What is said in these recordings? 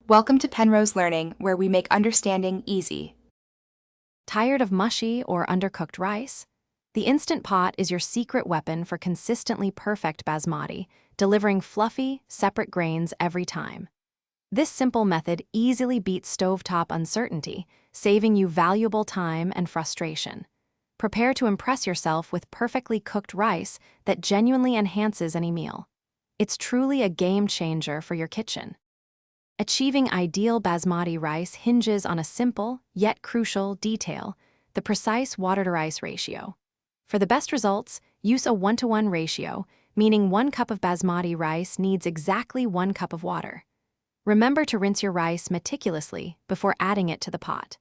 Welcome to Penrose Learning, where we make understanding easy. Tired of mushy or undercooked rice? The Instant Pot is your secret weapon for consistently perfect basmati, delivering fluffy, separate grains every time. This simple method easily beats stovetop uncertainty, saving you valuable time and frustration. Prepare to impress yourself with perfectly cooked rice that genuinely enhances any meal. It's truly a game changer for your kitchen. Achieving ideal basmati rice hinges on a simple, yet crucial, detail: the precise water-to-rice ratio. For the best results, use a 1-to-1 ratio, meaning 1 cup of basmati rice needs exactly 1 cup of water. Remember to rinse your rice meticulously before adding it to the pot.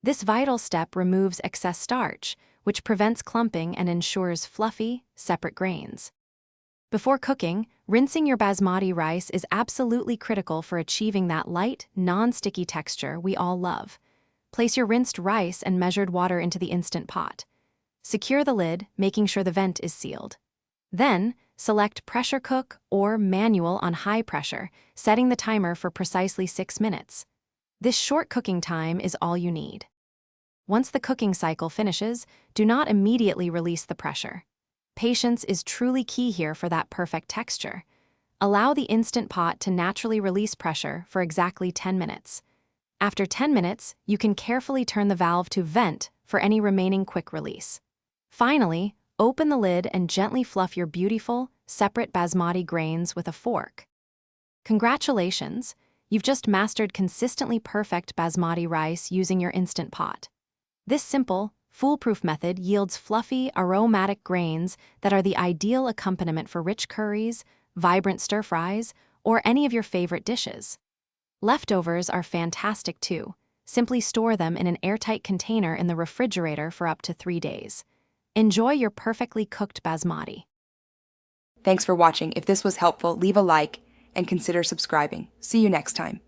This vital step removes excess starch, which prevents clumping and ensures fluffy, separate grains. Before cooking, rinsing your basmati rice is absolutely critical for achieving that light, non-sticky texture we all love. Place your rinsed rice and measured water into the Instant Pot. Secure the lid, making sure the vent is sealed. Then, select pressure cook or manual on high pressure, setting the timer for precisely 6 minutes. This short cooking time is all you need. Once the cooking cycle finishes, do not immediately release the pressure. Patience is truly key here for that perfect texture. Allow the Instant Pot to naturally release pressure for exactly 10 minutes. After 10 minutes, you can carefully turn the valve to vent for any remaining quick release. Finally, open the lid and gently fluff your beautiful, separate basmati grains with a fork. Congratulations! You've just mastered consistently perfect basmati rice using your Instant Pot. This simple, foolproof method yields fluffy, aromatic grains that are the ideal accompaniment for rich curries, vibrant stir-fries, or any of your favorite dishes. Leftovers are fantastic too. Simply store them in an airtight container in the refrigerator for up to 3 days. Enjoy your perfectly cooked basmati. Thanks for watching. If this was helpful, leave a like and consider subscribing. See you next time.